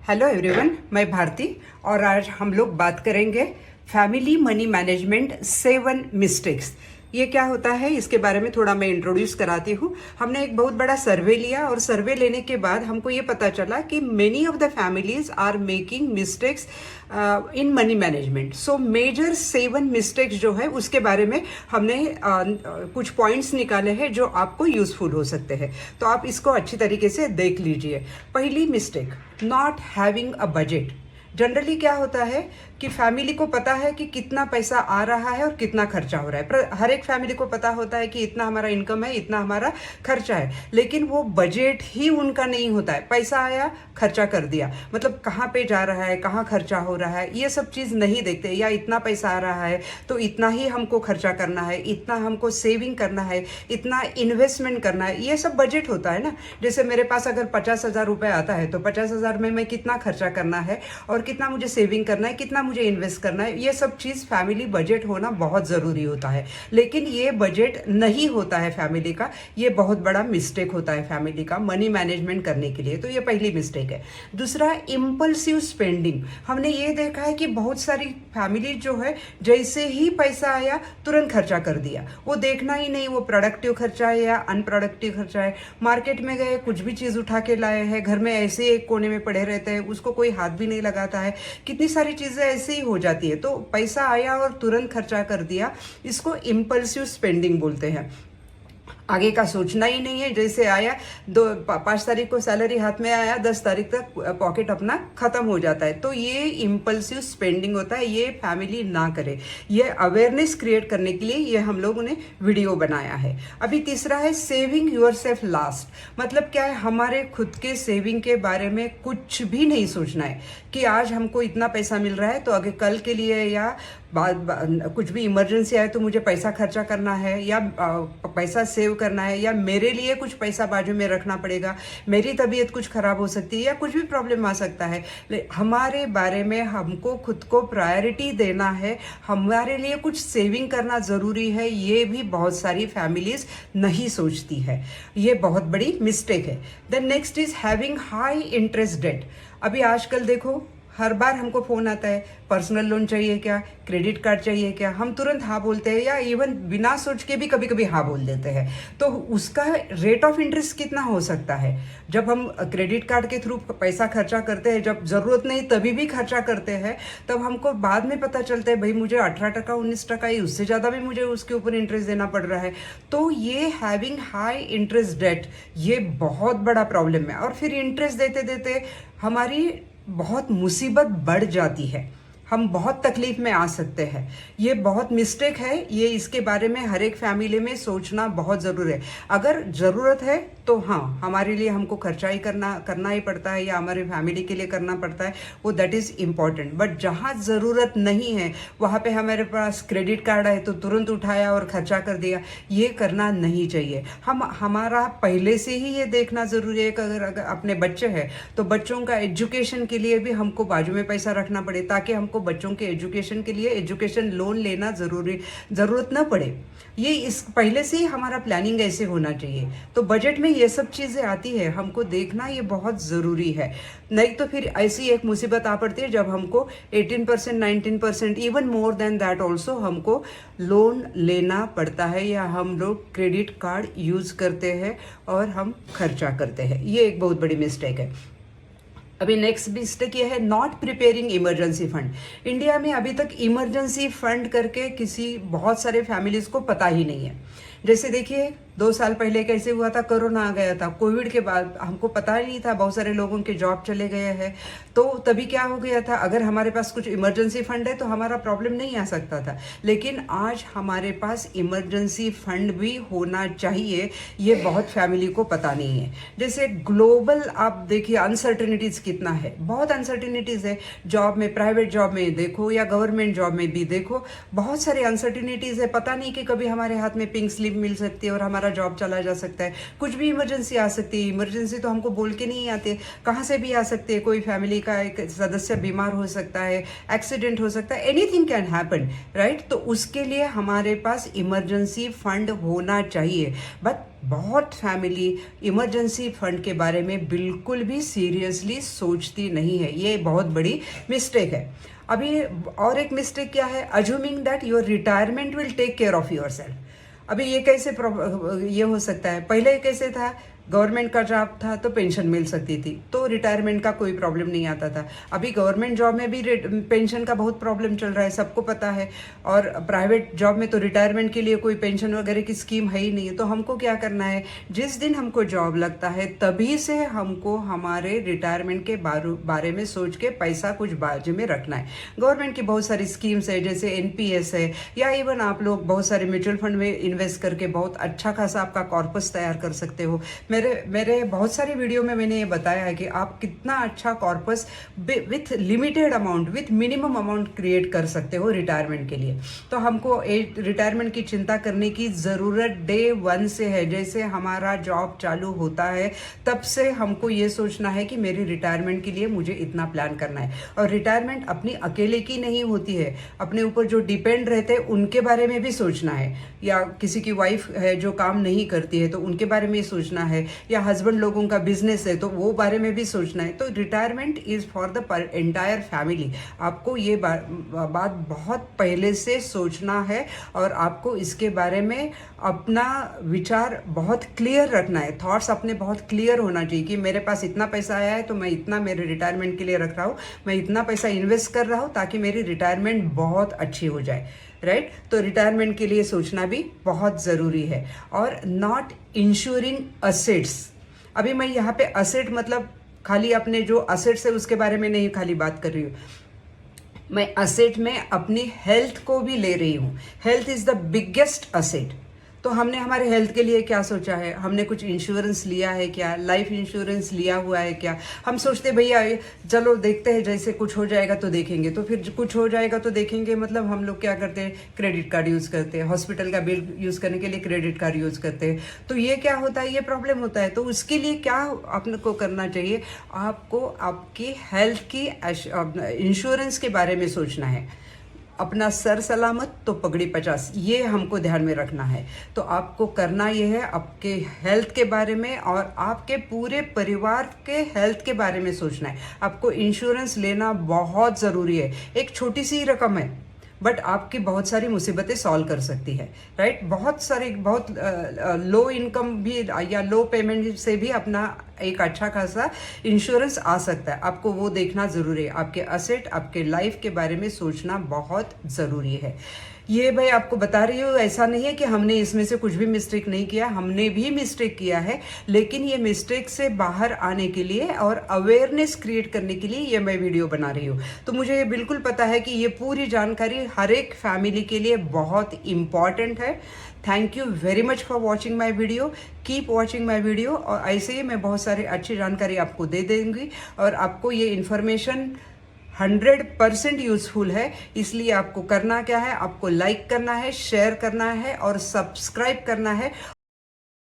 Hello everyone, मैं भारती और आज हम लोग बात करेंगे फैमिली मनी मैनेजमेंट 7 मिस्टेक्स। ये क्या होता है इसके बारे में थोड़ा मैं इंट्रोड्यूस कराती हूँ। हमने एक बहुत बड़ा सर्वे लिया और सर्वे लेने के बाद हमको ये पता चला कि many of the families are making mistakes in money management. So major 7 mistakes जो है उसके बारे में हमने कुछ पॉइंट्स निकाले हैं जो आपको यूजफुल हो सकते हैं, तो आप इसको अच्छी तरीके से देख लीजिए। पहली mistake, not having a budget. Generally क्या होता है कि फैमिली को पता है कि कितना पैसा आ रहा है और कितना खर्चा हो रहा है, पर हर एक फैमिली को पता होता है कि इतना हमारा इनकम है, इतना हमारा खर्चा है, लेकिन वो बजट ही उनका नहीं होता है। पैसा आया, खर्चा कर दिया, मतलब कहाँ पे जा रहा है, कहाँ खर्चा हो रहा है, ये सब चीज़ नहीं देखते। या इतना पैसा आ रहा है तो इतना ही हमको खर्चा करना है, इतना हमको सेविंग करना है, इतना इन्वेस्टमेंट करना है, ये सब बजट होता है ना। जैसे मेरे पास अगर 50,000 रुपये आता है तो 50,000 में मैं कितना खर्चा करना है और कितना मुझे सेविंग करना है, कितना मुझे इन्वेस्ट करना है, ये सब चीज़ फैमिली बजट होना बहुत ज़रूरी होता है। लेकिन ये बजट नहीं होता है फैमिली का, ये बहुत बड़ा मिस्टेक होता है फैमिली का मनी मैनेजमेंट करने के लिए। तो ये पहली मिस्टेक है। दूसरा, इम्पल्सिव स्पेंडिंग। हमने ये देखा है कि बहुत सारी फैमिली जो है जैसे ही पैसा आया तुरंत खर्चा कर दिया, वो देखना ही नहीं वो प्रोडक्टिव खर्चा है या अनप्रोडक्टिव खर्चा है। मार्केट में गए, कुछ भी चीज़ उठा के लाए हैं, घर में ऐसे एक कोने में पड़े रहते हैं, उसको कोई हाथ भी नहीं लगाता है, कितनी सारी चीज़ें ऐसे ही हो जाती है। तो पैसा आया और तुरंत खर्चा कर दिया, इसको इम्पल्सिव स्पेंडिंग बोलते हैं। आगे का सोचना ही नहीं है, जैसे आया 5 तारीख को सैलरी हाथ में आया, 10 तारीख तक पॉकेट अपना खत्म हो जाता है। तो ये इम्पल्सिव स्पेंडिंग होता है, ये फैमिली ना करे। ये अवेयरनेस क्रिएट करने के लिए ये हम लोगों ने वीडियो बनाया है। अभी तीसरा है सेविंग योरसेल्फ लास्ट। मतलब क्या है, हमारे खुद के सेविंग के बारे में कुछ भी नहीं सोचना है कि आज हमको इतना पैसा मिल रहा है तो आगे कल के लिए या कुछ भी इमरजेंसी आए तो मुझे पैसा खर्चा करना है, या पैसा सेव करना है, या मेरे लिए कुछ पैसा बाजू में रखना पड़ेगा, मेरी तबीयत कुछ खराब हो सकती है या कुछ भी प्रॉब्लम आ सकता है। हमारे बारे में हमको खुद को प्रायोरिटी देना है, हमारे लिए कुछ सेविंग करना ज़रूरी है, ये भी बहुत सारी फैमिलीज नहीं सोचती है। ये बहुत बड़ी मिस्टेक है। Then next is having high interest debt. अभी आजकल देखो, हर बार हमको फ़ोन आता है, पर्सनल लोन चाहिए क्या, क्रेडिट कार्ड चाहिए क्या, हम तुरंत हाँ बोलते हैं, या इवन बिना सोच के भी कभी कभी हाँ बोल देते हैं। तो उसका रेट ऑफ इंटरेस्ट कितना हो सकता है? जब हम क्रेडिट कार्ड के थ्रू पैसा खर्चा करते हैं, जब ज़रूरत नहीं तभी भी खर्चा करते हैं, तब हमको बाद में पता चलता है भाई मुझे 18%, 19% ही, उससे ज़्यादा भी मुझे उसके ऊपर इंटरेस्ट देना पड़ रहा है। तो ये हैविंग हाई इंटरेस्ट डेट, ये बहुत बड़ा प्रॉब्लम है। और फिर इंटरेस्ट देते देते हमारी बहुत मुसीबत बढ़ जाती है, हम बहुत तकलीफ में आ सकते हैं। ये बहुत मिस्टेक है, ये इसके बारे में हर एक फैमिली में सोचना बहुत ज़रूरी है। अगर ज़रूरत है तो हाँ, हमारे लिए हमको खर्चा ही करना ही पड़ता है, या हमारे फैमिली के लिए करना पड़ता है, वो दैट इज़ इम्पॉर्टेंट। बट जहाँ ज़रूरत नहीं है वहाँ पे हमारे पास क्रेडिट कार्ड है तो तुरंत उठाया और खर्चा कर दिया, ये करना नहीं चाहिए। हमारा पहले से ही ये देखना ज़रूरी है कि अगर अपने बच्चे हैं तो बच्चों का एजुकेशन के लिए भी हमको बाजू में पैसा रखना पड़े, ताकि हमको बच्चों के एजुकेशन के लिए एजुकेशन लोन लेना ज़रूरत ना पड़े। ये इस पहले से ही हमारा प्लानिंग ऐसे होना चाहिए। तो बजट में ये सब चीज़ें आती है, हमको देखना ये बहुत ज़रूरी है। नहीं तो फिर ऐसी एक मुसीबत आ पड़ती है जब हमको 18%, 19%, even more than that also हमको लोन लेना पड़ता है, या हम लोग क्रेडिट कार्ड यूज़ करते हैं और हम खर्चा करते हैं। ये एक बहुत बड़ी मिस्टेक है। अभी नेक्स्ट मिस्टेक ये है not preparing emergency fund. India में अभी तक इमरजेंसी फंड करके बहुत सारे फैमिलीज को पता ही नहीं है। जैसे देखिए 2 साल पहले कैसे हुआ था, कोरोना आ गया था, कोविड के बाद हमको पता ही नहीं था, बहुत सारे लोगों के जॉब चले गए हैं। तो तभी क्या हो गया था, अगर हमारे पास कुछ इमरजेंसी फंड है तो हमारा प्रॉब्लम नहीं आ सकता था। लेकिन आज हमारे पास इमरजेंसी फंड भी होना चाहिए, ये बहुत फैमिली को पता नहीं है। जैसे ग्लोबल आप देखिए अनसर्टेनिटीज़ कितना है, बहुत अनसर्टेनिटीज़ है। जॉब में, प्राइवेट जॉब में देखो या गवर्नमेंट जॉब में भी देखो, बहुत सारी अनसर्टेनिटीज़ है। पता नहीं कि कभी हमारे हाथ में पिंक स्लिप लीव मिल सकती है और हमारा जॉब चला जा सकता है। कुछ भी इमरजेंसी आ सकती है, इमरजेंसी तो हमको बोल के नहीं आते, कहाँ से भी आ सकती है। कोई फैमिली का एक सदस्य बीमार हो सकता है, एक्सीडेंट हो सकता है, एनीथिंग कैन हैपन, राइट। तो उसके लिए हमारे पास इमरजेंसी फंड होना चाहिए। बट बहुत फैमिली इमरजेंसी फंड के बारे में बिल्कुल भी सीरियसली सोचती नहीं है। ये बहुत बड़ी मिस्टेक है। अभी और एक मिस्टेक क्या है, assuming that your retirement will take care of yourself. अभी ये कैसे ये हो सकता है, पहले कैसे था, गवर्नमेंट का जॉब था तो पेंशन मिल सकती थी, तो रिटायरमेंट का कोई प्रॉब्लम नहीं आता था। अभी गवर्नमेंट जॉब में भी पेंशन का बहुत प्रॉब्लम चल रहा है, सबको पता है। और प्राइवेट जॉब में तो रिटायरमेंट के लिए कोई पेंशन वगैरह की स्कीम है ही नहीं है। तो हमको क्या करना है, जिस दिन हमको जॉब लगता है तभी से हमको हमारे रिटायरमेंट के बारे में सोच के पैसा कुछ बाजू में रखना है। गवर्नमेंट की बहुत सारी स्कीम्स है, जैसे एनपीएस है, या इवन आप लोग बहुत सारे म्यूचुअल फंड में इन्वेस्ट करके बहुत अच्छा खासा आपका कॉर्पस तैयार कर सकते हो। मेरे बहुत सारी वीडियो में मैंने ये बताया है कि आप कितना अच्छा corpus with limited amount, with minimum amount create कर सकते हो रिटायरमेंट के लिए। तो हमको रिटायरमेंट की चिंता करने की ज़रूरत डे 1 से है। जैसे हमारा जॉब चालू होता है तब से हमको ये सोचना है कि मेरी रिटायरमेंट के लिए मुझे इतना प्लान करना है। और रिटायरमेंट अपनी अकेले की नहीं होती है, अपने ऊपर जो डिपेंड रहते हैं उनके बारे में भी सोचना है, या किसी की वाइफ है जो काम नहीं करती है तो उनके बारे में सोचना है, या हस्बैंड लोगों का बिजनेस है तो वो बारे में भी सोचना है। तो retirement is for the entire family. आपको ये बात बहुत पहले से सोचना है और आपको इसके बारे में अपना विचार बहुत क्लियर रखना है। थॉट्स अपने बहुत क्लियर होना चाहिए कि मेरे पास इतना पैसा आया है तो मैं इतना मेरे रिटायरमेंट के लिए रख रहा हूँ, मैं इतना पैसा इन्वेस्ट कर रहा हूँ ताकि मेरी रिटायरमेंट बहुत अच्छी हो जाए, राइट। तो रिटायरमेंट के लिए सोचना भी बहुत ज़रूरी है। और नॉट इंश्योरिंग असेट्स। अभी मैं यहाँ पे असेट मतलब खाली अपने जो असेट्स है उसके बारे में नहीं खाली बात कर रही हूँ, मैं असेट में अपनी हेल्थ को भी ले रही हूँ। Health is the biggest asset. तो हमने हमारे हेल्थ के लिए क्या सोचा है, हमने कुछ इंश्योरेंस लिया है क्या, लाइफ इंश्योरेंस लिया हुआ है क्या। हम सोचते भैया चलो देखते हैं, जैसे कुछ हो जाएगा तो देखेंगे, तो फिर कुछ हो जाएगा तो देखेंगे मतलब हम लोग क्या करते हैं, क्रेडिट कार्ड यूज़ करते हैं, हॉस्पिटल का बिल यूज़ करने के लिए क्रेडिट कार्ड यूज़ करते हैं। तो ये क्या होता है, ये प्रॉब्लम होता है। तो उसके लिए क्या अपने को करना चाहिए, आपको आपकी हेल्थ की इंश्योरेंस के बारे में सोचना है। अपना सर सलामत तो पगड़ी 50, ये हमको ध्यान में रखना है। तो आपको करना ये है, आपके हेल्थ के बारे में और आपके पूरे परिवार के हेल्थ के बारे में सोचना है। आपको इंश्योरेंस लेना बहुत ज़रूरी है। एक छोटी सी रकम है बट आपकी बहुत सारी मुसीबतें सॉल्व कर सकती है, राइट। बहुत लो इनकम भी या लो पेमेंट से भी अपना एक अच्छा खासा इंश्योरेंस आ सकता है। आपको वो देखना ज़रूरी है। आपके असेट, आपके लाइफ के बारे में सोचना बहुत ज़रूरी है। ये भाई आपको बता रही हूँ, ऐसा नहीं है कि हमने इसमें से कुछ भी मिस्टेक नहीं किया, हमने भी मिस्टेक किया है। लेकिन ये मिस्टेक से बाहर आने के लिए और अवेयरनेस क्रिएट करने के लिए ये मैं वीडियो बना रही हूँ। तो मुझे ये बिल्कुल पता है कि ये पूरी जानकारी हर एक फैमिली के लिए बहुत इम्पॉर्टेंट है। Thank you very much for watching my video. Keep watching my video. और ऐसे ही मैं बहुत सारी अच्छी जानकारी आपको दे दूँगी और आपको ये इन्फॉर्मेशन 100% यूजफुल है। इसलिए आपको करना क्या है, आपको लाइक करना है, शेयर करना है और सब्सक्राइब करना है।